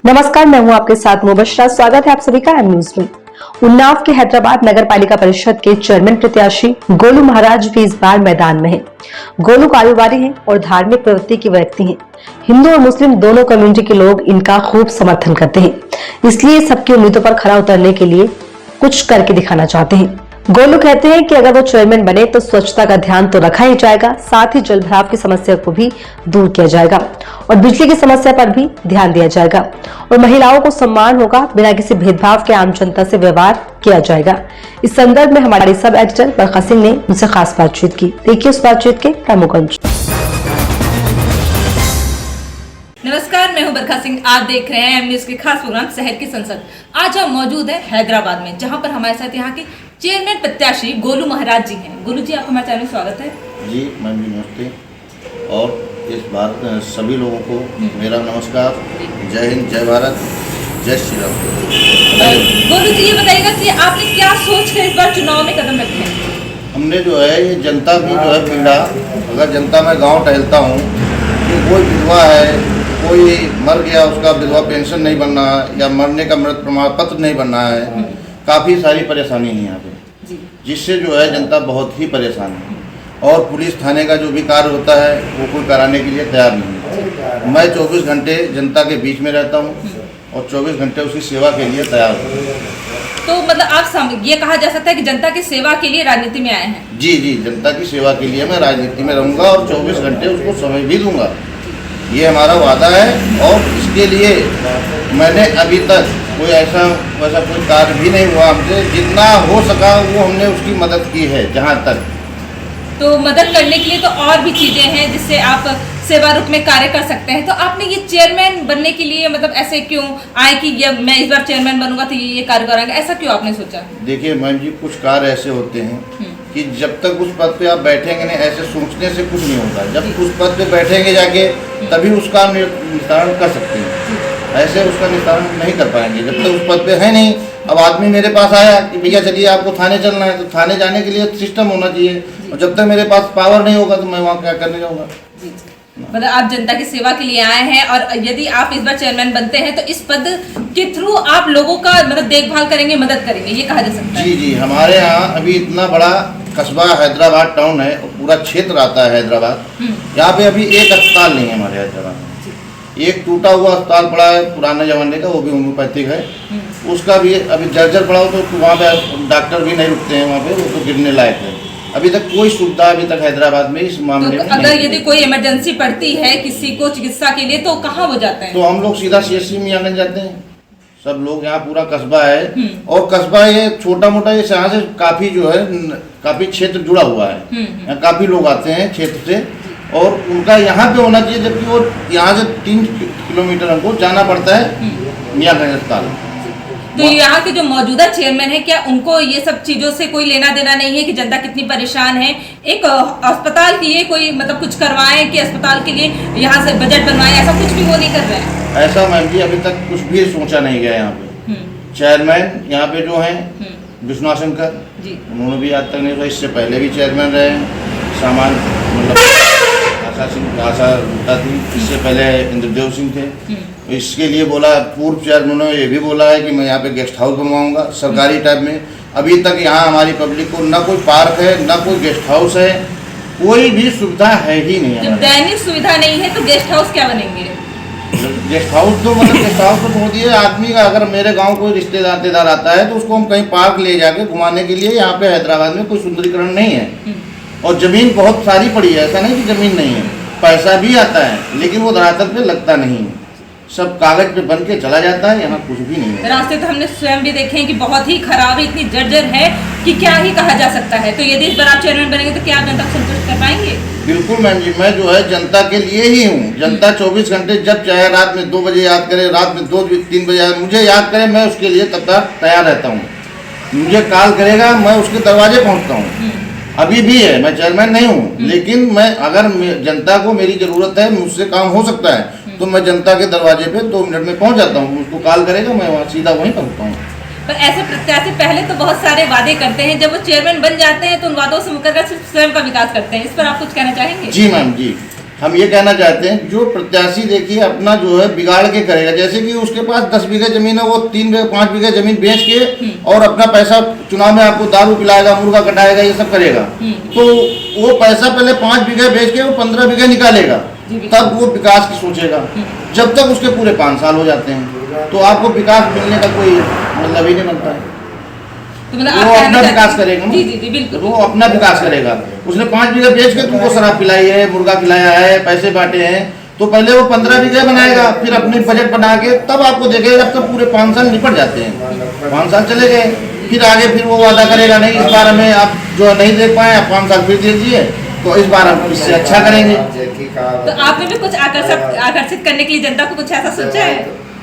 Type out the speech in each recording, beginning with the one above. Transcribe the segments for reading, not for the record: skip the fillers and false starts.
नमस्कार, मैं हूं आपके साथ मुबशरा। स्वागत है आप सभी का एम न्यूज में। उन्नाव के हैदराबाद नगर पालिका परिषद के चेयरमैन प्रत्याशी गोलू महाराज भी इस बार मैदान में हैं। गोलू कारोबारी हैं और धार्मिक प्रवृत्ति के व्यक्ति हैं। हिंदू और मुस्लिम दोनों कम्युनिटी के लोग इनका खूब समर्थन करते हैं, इसलिए सबकी उम्मीदों पर खरा उतरने के लिए कुछ करके दिखाना चाहते हैं। गोलू कहते हैं कि अगर वो चेयरमैन बने तो स्वच्छता का ध्यान तो रखा ही जाएगा, साथ ही जल भराव की समस्या को भी दूर किया जाएगा और बिजली की समस्या पर भी ध्यान दिया जाएगा और महिलाओं को सम्मान होगा, बिना किसी भेदभाव के आम जनता से व्यवहार किया जाएगा। इस संदर्भ में हमारे सब एडिटर बरखा सिंह ने उनसे खास बातचीत की। देखिए उस बातचीत के प्रमुख अंश। नमस्कार, मैं हूं बरखा सिंह। आप देख रहे हैं एम न्यूज के खास प्रोग्राम शहर की संसद। आज हम मौजूद है हैदराबाद में, जहां पर हमारे साथ यहाँ के चेयरमैन प्रत्याशी गोलू महाराज जी हैं। गोलू जी, आपका हमारे चैनल में स्वागत है। जी मैम जी, नमस्ते। और इस बार सभी लोगों को मेरा नमस्कार। जय हिंद, जय भारत, जय श्री राम। गोलू जी, ये बताइएगा कि आपने क्या सोच कर इस बार चुनाव में कदम रखे हैं? हमने जो है ये जनता की जो है पीड़ा, अगर जनता में गांव टहलता हूँ कि कोई विधवा है, कोई मर गया, उसका विधवा पेंशन नहीं बनना या मरने का मृत प्रमाण पत्र नहीं बनना है, काफ़ी सारी परेशानी है यहाँ पे, जिससे जो है जनता बहुत ही परेशान है। और पुलिस थाने का जो भी कार्य होता है वो कोई कराने के लिए तैयार नहीं है। मैं 24 घंटे जनता के बीच में रहता हूँ और 24 घंटे उसकी सेवा के लिए तैयार हूँ। तो मतलब आप ये कहा जा सकता है कि जनता की सेवा के लिए राजनीति में आए हैं? जी जी, जनता की सेवा के लिए मैं राजनीति में रहूँगा और 24 घंटे उसको समय भी दूंगा, ये हमारा वादा है। और इसके लिए मैंने अभी तक कोई वैसा कोई कार्य भी नहीं हुआ हमसे, जितना हो सका वो हमने उसकी मदद की है जहाँ तक। तो मदद करने के लिए तो और भी चीजें हैं जिससे आप सेवा रूप में कार्य कर सकते हैं। तो आपने ये चेयरमैन बनने के लिए मतलब ऐसे क्यों आए कि ये मैं इस बार चेयरमैन बनूंगा तो ये कार्य कराएंगे, ऐसा क्यों आपने सोचा? देखिए मैम जी, कुछ कार्य ऐसे होते हैं कि जब तक उस पद पे आप बैठेंगे नहीं, ऐसे सोचने से कुछ नहीं होता। जब उस पद पे बैठेंगे जाके तभी उसका निस्तारण कर सकते हैं, ऐसे उसका निस्तारण नहीं कर पाएंगे जब तक उस पद पे है नहीं। अब आदमी मेरे पास आया कि भैया चलिए आपको थाने चलना है, तो थाने जाने के लिए सिस्टम होना चाहिए, और जब तक मेरे पास पावर नहीं होगा तो मैं वहाँ क्या करने जाऊँगा। मतलब आप जनता की सेवा के लिए आए हैं और यदि आप इस बार चेयरमैन बनते हैं तो इस पद के थ्रू आप लोगों का मतलब देखभाल करेंगे, मदद करेंगे, ये कहा जा सकता है? जी जी, हमारे यहाँ अभी इतना बड़ा कस्बा हैदराबाद टाउन है और पूरा क्षेत्र आता है हैदराबाद। यहाँ पे अभी एक अस्पताल नहीं है हमारे हैदराबाद में। एक टूटा हुआ अस्पताल पड़ा है पुराने जमाने का, वो भी होम्योपैथिक है, उसका भी अभी जर्जर पड़ा हो तो वहाँ पे डॉक्टर भी नहीं रुकते हैं वहाँ पे, वो तो गिरने लायक है। अभी तक कोई सुविधा अभी तक हैदराबाद में इस मामले में अगर यदि कोई इमरजेंसी पड़ती है किसी को चिकित्सा के लिए तो कहाँ वो जाते हैं? तो हम लोग सीधा CSC में आने जाते हैं सब लोग। यहाँ पूरा कस्बा है और कस्बा ये छोटा मोटा, ये यहाँ से काफी जो है काफी क्षेत्र जुड़ा हुआ है, यहाँ काफी लोग आते हैं क्षेत्र से और उनका यहाँ पे होना चाहिए, जबकि वो यहाँ से 3 किलोमीटर हमको जाना पड़ता है मियाँगंज अस्पताल। तो यहाँ के जो मौजूदा चेयरमैन है, क्या उनको ये सब चीजों से कोई लेना देना नहीं है कि जनता कितनी परेशान है? एक अस्पताल के लिए कोई मतलब कुछ करवाएं कि अस्पताल के लिए यहाँ से बजट बनवाएं, ऐसा कुछ भी वो नहीं कर रहे हैं? ऐसा मैम जी अभी तक कुछ भी सोचा नहीं गया यहाँ पे। चेयरमैन यहाँ पे जो है विष्णु शंकर, उन्होंने भी आज तक नहीं सोचा। इससे पहले भी चेयरमैन रहे हैं, सामान मतलब आशा गुप्ता थी, इससे पहले इंद्रदेव सिंह थे। इसके लिए बोला पूर्व चेयरमैन ने ये भी बोला है कि मैं यहाँ पे गेस्ट हाउस बनवाऊंगा सरकारी टाइप में। अभी तक यहाँ हमारी पब्लिक को ना कोई पार्क है, ना कोई गेस्ट हाउस है, कोई भी सुविधा है ही नहीं है। जब दैनिक सुविधा नहीं है तो गेस्ट हाउस क्या बनेंगे? गेस्ट हाउस तो मतलब गेस्ट हाउस तो बहुत ही है आदमी का। अगर मेरे गांव कोई रिश्तेदार आता है तो उसको हम कहीं पार्क ले जाके घुमाने के लिए, यहाँ पे हैदराबाद में कोई सुंदरीकरण नहीं है। और जमीन बहुत सारी पड़ी है, ऐसा नहीं कि जमीन नहीं है, पैसा भी आता है लेकिन वो धरातल पे लगता नहीं है, सब कागज पे बन के चला जाता है, यहाँ कुछ भी नहीं है। रास्ते तो हमने स्वयं भी देखे हैं कि बहुत ही खराब है, इतनी जर्जर है कि क्या ही कहा जा सकता है। तो यदि इस बार आप चेयरमैन बनेंगे तो क्या आप जनता को संतुष्ट कर पाएंगे? बिल्कुल मैम जी, मैं जो है जनता के लिए ही हूँ। जनता 24 घंटे जब चाहे रात में 2 बजे याद करे, रात में 2-3 बजे मुझे याद करे, मैं उसके लिए तब तक तैयार रहता हूँ। मुझे कॉल करेगा, मैं उसके दरवाजे पहुँचता हूँ। अभी भी है, मैं चेयरमैन नहीं हूँ, लेकिन मैं अगर जनता को मेरी जरूरत है, मुझसे काम हो सकता है तो मैं जनता के दरवाजे पे 2 मिनट में पहुँच जाता हूँ। उसको कॉल करेगा, मैं वहाँ सीधा वहीं पहुँचता हूँ। पर ऐसे प्रत्याशी पहले तो बहुत सारे वादे करते हैं, जब वो चेयरमैन बन जाते हैं तो उन वादों से मुकर कर सिर्फ स्वयं का विकास करते हैं। इस पर आप कुछ कहना चाहेंगे? जी मैम जी, हम ये कहना चाहते हैं जो प्रत्याशी देखिए अपना जो है बिगाड़ के करेगा, जैसे कि उसके पास 10 बीघे जमीन है, वो 3 बीघे 5 बीघे जमीन बेच के और अपना पैसा चुनाव में आपको दारू पिलाएगा, मुर्गा कटाएगा, ये सब करेगा। तो वो पैसा पहले 5 बीघे बेच के वो 15 बीघे निकालेगा, तब वो विकास की सोचेगा। जब तक उसके पूरे 5 साल हो जाते हैं तो आपको विकास मिलने का कोई मतलब ही नहीं बनता है। तो मतलब वो अपना विकास करेगा ना। जी जी जी बिल्कुल, वो अपना विकास करेगा। उसने 5 बीघे बेच के तुमको शराब पिलाई है, मुर्गा खिलाया है, पैसे बांटे हैं, तो पहले वो 15 बीघे बनाएगा, फिर अपनी बजट बना के तब आपको देखेगा। जब तक पूरे 5 साल निपट जाते हैं, 5 साल चले गए, फिर आगे फिर वो वादा करेगा नहीं इस बार हमें आप जो नहीं देख पाए, आप 5 साल फिर दे दीजिए, तो इस बार हम इससे अच्छा करेंगे। तो आपने भी कुछ आकर्षित करने के लिए जनता को कुछ ऐसा सोचा है?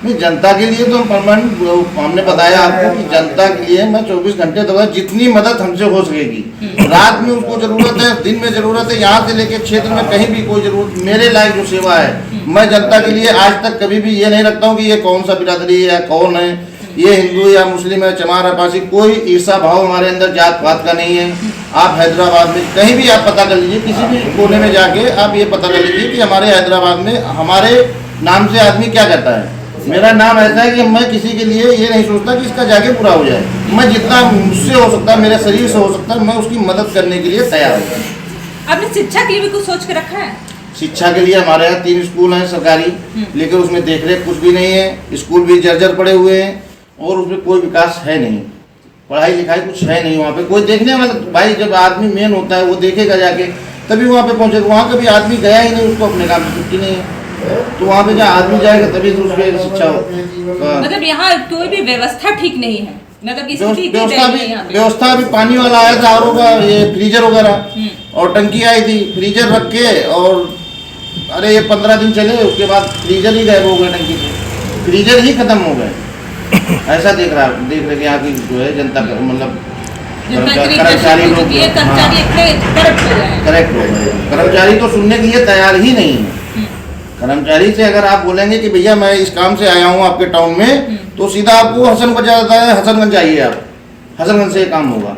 नहीं, जनता के लिए तो परमानेंट हमने बताया आपको कि जनता के लिए मैं 24 घंटे दूंगा, जितनी मदद हमसे हो सकेगी। रात में उसको जरूरत है, दिन में जरूरत है, यहाँ से लेके क्षेत्र में कहीं भी कोई जरूरत, मेरे लायक जो सेवा है मैं जनता के लिए आज तक कभी भी ये नहीं रखता हूँ कि ये कौन सा बिरादरी है, कौन है, ये हिंदू या मुस्लिम है, चमार है, पारसी, कोई ईर्षा भाव हमारे अंदर जात पात का नहीं है। आप हैदराबाद में कहीं भी आप पता कर लीजिए, किसी भी कोने में जाके आप ये पता कर लीजिए कि हमारे हैदराबाद में हमारे नाम से आदमी क्या कहता है। मेरा नाम ऐसा है कि मैं किसी के लिए ये नहीं सोचता कि इसका जाके पूरा हो जाए। मैं जितना मुझसे हो सकता है, मेरे शरीर से हो सकता है, मैं उसकी मदद करने के लिए तैयार हूँ। आपने शिक्षा के लिए भी कुछ सोच के रखा है? शिक्षा के लिए हमारे यहाँ 3 स्कूल हैं सरकारी, लेकिन उसमें देखरेख कुछ भी नहीं है। स्कूल भी जर्जर पड़े हुए हैं और उसमें कोई विकास है नहीं, पढ़ाई लिखाई कुछ है नहीं। वहाँ पे कोई देखने वाला, भाई जब आदमी मेन होता है वो देखेगा जाके तभी वहाँ पे पहुँचेगा। वहाँ कभी आदमी गया ही नहीं, उसको अपने काम की छुट्टी नहीं है, तो वहाँ पे जहाँ आदमी जाएगा तभी तो उसकी शिक्षा हो। मतलब यहाँ कोई भी व्यवस्था ठीक नहीं है, मतलब व्यवस्था भी पानी वाला आया था आरओ का, ये फ्रीजर वगैरह और टंकी आई थी, फ्रीजर रख के और अरे ये 15 दिन चले, उसके बाद फ्रीजर ही गायब हो गए, टंकी से फ्रीजर ही खत्म हो गए। ऐसा देख रहे यहाँ की जो है जनता, मतलब कर्मचारी लोग करेक्ट हो गए। कर्मचारी तो सुनने के लिए तैयार ही नहीं है। कर्मचारी से अगर आप बोलेंगे कि भैया मैं इस काम से आया हूँ आपके टाउन में, तो सीधा आपको हसनगंज जाता है, हसनगंज जाइए आप, हसनगंज से काम होगा।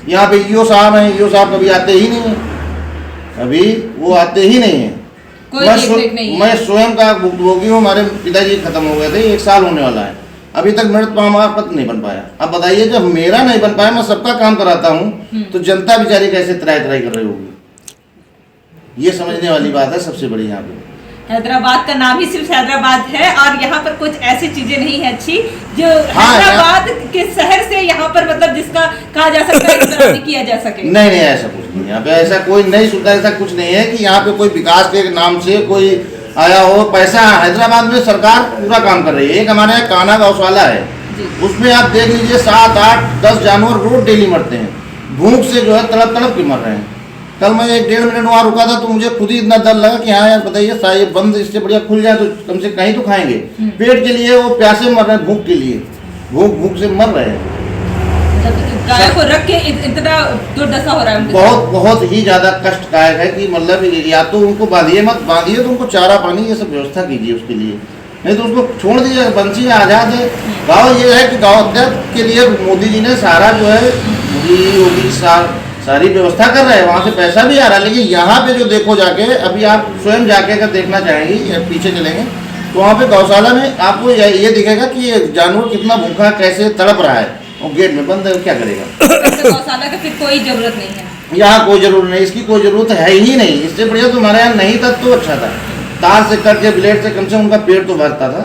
यहाँ पे ईओ साहब हैं, ईओ साहब कभी आते ही नहीं है, कभी वो आते ही नहीं है। मैं स्वयं का भुक्तभोगी हूँ, हमारे पिताजी खत्म हो गए थे, 1 साल होने वाला है, अभी तक मेरा प्रमाण पत्र नहीं बन पाया। अब बताइए जब मेरा नहीं बन पाया, मैं सबका काम कराता हूँ, तो जनता बेचारी कैसे तराई कर रही होगी। ये समझने वाली बात है सबसे बड़ी। यहाँ पे हैदराबाद का नाम ही सिर्फ हैदराबाद है और यहाँ पर कुछ ऐसी चीजें नहीं है अच्छी जो हैदराबाद के शहर से यहाँ पर मतलब जिसका कहा जा सकता है किया जा सके। नहीं ऐसा कुछ नहीं, यहाँ पे ऐसा कोई नई सुविधा ऐसा कुछ नहीं है कि यहाँ पे कोई विकास के नाम से कोई आया हो। पैसा हैदराबाद में सरकार पूरा काम कर रही है। एक हमारे यहाँ कान्हा गौशाला है, उसमें आप देख लीजिए 7, 8, 10 जानवर रोज डेली मरते हैं, भूख से जो है तड़प के मर रहे हैं। कल मैं 1-1.5 मिनट वहाँ रुका था तो मुझे खुद ही इतना डर लगा कि हाँ यार बताइए साहब बंद, इससे बढ़िया खुल जाए तो कम से कहीं तो खाएंगे। पेट के लिए वो प्यासे मर रहे हैं, भूख के लिए भूख से मर रहे हैं। गाय को रख के इतना दुर्दशा हो रहा है, बहुत ही ज्यादा कष्टदायक है कि मतलब या तो उनको बांधिए, मत बांधिए तो उनको चारा पानी ये सब व्यवस्था कीजिए उसके लिए, नहीं तो उसको छोड़ दीजिए। बंसी आजाद है। गाँव ये है कि गाँव अध्यक्ष के लिए मोदी जी ने सारा जो है योगी सारी व्यवस्था कर रहे हैं, वहाँ से पैसा भी आ रहा है। लेकिन यहाँ पे जो देखो जाके, अभी आप स्वयं जाके अगर देखना चाहेंगे या पीछे चलेंगे तो वहाँ पे गौशाला में आपको ये दिखेगा कि ये जानवर कितना भूखा कैसे तड़प रहा है और गेट में बंद है, क्या करेगा। गौशाला का फिर कोई जरूरत नहीं है यहाँ, कोई जरूरत नहीं, इसकी कोई जरूरत है ही नहीं। इससे बढ़िया तो हमारे यहाँ नहीं था तो अच्छा था, तार से कट के ब्लेड से कम से उनका पेट तो भरता था,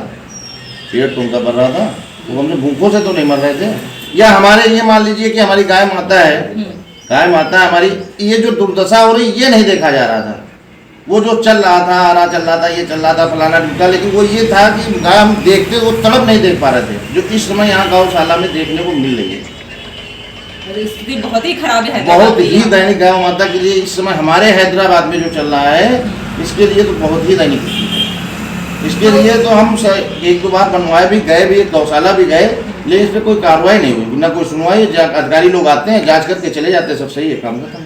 पेट तो उनका भर रहा था, वो हमने भूखों से तो नहीं मर रहे थे। या हमारे ये मान लीजिए कि हमारी गाय माता है, गाय माता हमारी, ये जो दुर्दशा हो रही ये नहीं देखा जा रहा था। वो जो चल रहा था, हरा चल रहा था, ये चल रहा था फलाना ढूंढा, लेकिन वो ये था कि गाय हम देखते वो तड़प नहीं देख पा रहे थे, जो इस समय यहाँ गौशाला में देखने को मिल रही है। स्थिति बहुत ही खराब है, बहुत ही दैनिक गाय माता के लिए इस समय हमारे हैदराबाद में जो चल रहा है, इसके लिए तो बहुत ही दैनिक है। इसके लिए तो हम 1-2 बार बनवाए भी गए भी, गौशाला भी गए, लेकिन इस पर कोई कार्रवाई नहीं हुई, ना कोई सुनवाई। अधिकारी लोग आते हैं, जांच करके चले जाते हैं, सब सही है, काम खत्म।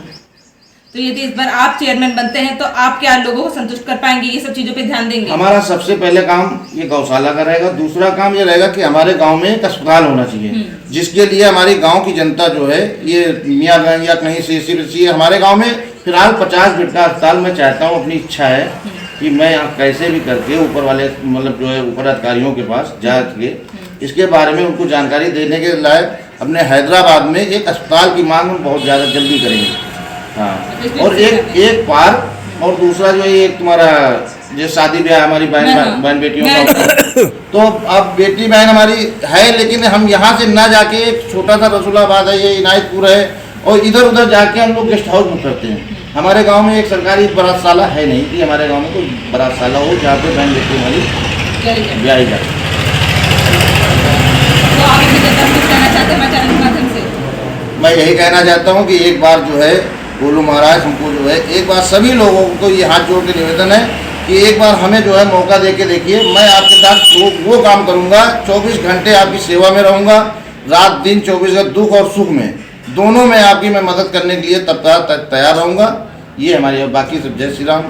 तो यदि इस बार आप चेयरमैन बनते हैं तो आप क्या लोगों को संतुष्ट कर पाएंगे, ये सब चीजों पे ध्यान देंगे? हमारा सबसे पहले काम ये गौशाला का रहेगा। दूसरा काम ये रहेगा कि हमारे गांव में एक अस्पताल होना चाहिए, जिसके लिए हमारी गांव की जनता जो है, ये मियाँगंज या कहीं से हमारे गांव में फिलहाल 50 बेड का अस्पताल मैं चाहता हूँ, अपनी इच्छा है कि मैं यहाँ कैसे भी करके ऊपर वाले मतलब जो है ऊपर अधिकारियों के पास जाके इसके बारे में उनको जानकारी देने के लायक अपने हैदराबाद में एक अस्पताल की मांग हम बहुत ज़्यादा जल्दी करेंगे। हाँ, और एक पार्क और दूसरा जो है एक तुम्हारा जो शादी ब्याह हमारी बहन बेटियों का होता है, तो अब बेटी बहन हमारी है, लेकिन हम यहाँ से ना जाके एक छोटा सा रसूलाबाद है, ये इनायतपुर है, और इधर उधर जाके हम लोग गेस्ट हाउस बुक करते हैं। हमारे गांव में एक सरकारी बारातशाला है नहीं कि हमारे गांव में कोई बारातशाला हो जहाँ पे बहन बेटी हमारी ब्याही जाए। तो आप अपनी जनता से कुछ कहना चाहते हैं मैं चैनल के माध्यम से? मैं यही कहना चाहता हूँ कि एक बार जो है गोलू महाराज हमको जो है एक बार सभी लोगों को ये हाथ जोड़ के निवेदन है कि एक बार हमें जो है मौका दे के देखिए। मैं आपके साथ वो काम करूँगा, 24 घंटे आपकी सेवा में रहूँगा, रात दिन 24 घंटे दुख और सुख में दोनों में आपकी मैं मदद करने के लिए तब तक तैयार रहूँगा। ये हमारी, बाकी सब जय श्री राम,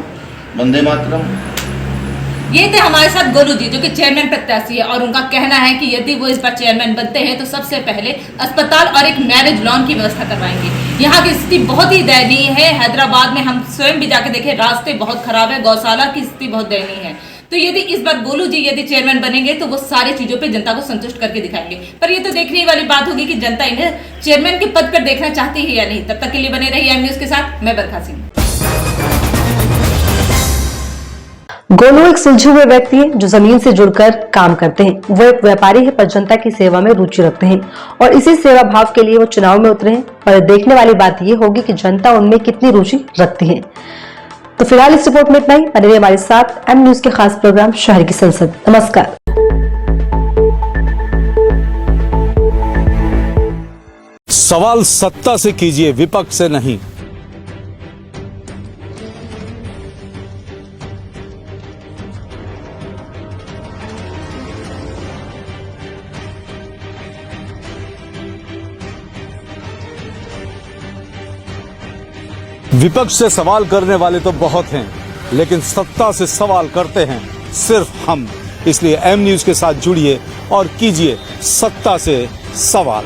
वंदे मातरम। ये थे हमारे साथ गोलू जी जो कि चेयरमैन प्रत्याशी है, और उनका कहना है कि यदि वो इस बार चेयरमैन बनते हैं तो सबसे पहले अस्पताल और एक मैरिज लॉन की व्यवस्था करवाएंगे। यहाँ की स्थिति बहुत ही दयनीय है। हैदराबाद में हम स्वयं भी जाके देखे, रास्ते बहुत खराब है, गौशाला की स्थिति बहुत दयनीय है। तो यदि इस बार गोलू जी यदि चेयरमैन बनेंगे तो वो सारी चीजों पे जनता को संतुष्ट करके दिखाएंगे। पर ये तो देखने वाली बात होगी कि जनता इन्हें चेयरमैन के पद पर देखना चाहती है या नहीं। तब तक के लिए बने रहिए एम न्यूज के साथ, मैं बरखा सिंह। गोलू एक सुलझे हुए व्यक्ति है जो जमीन से जुड़कर काम करते हैं। वो एक व्यापारी है पर जनता की सेवा में रुचि रखते हैं और इसी सेवा भाव के लिए वो चुनाव में उतरे हैं। पर देखने वाली बात ये होगी कि जनता उनमें कितनी रुचि रखती है। तो फिलहाल इस रिपोर्ट में इतना ही। बने रहिए हमारे साथ एम न्यूज के खास प्रोग्राम शहर की संसद। नमस्कार। सवाल सत्ता से कीजिए, विपक्ष से नहीं। विपक्ष से सवाल करने वाले तो बहुत हैं, लेकिन सत्ता से सवाल करते हैं सिर्फ हम। इसलिए एम न्यूज के साथ जुड़िए और कीजिए सत्ता से सवाल।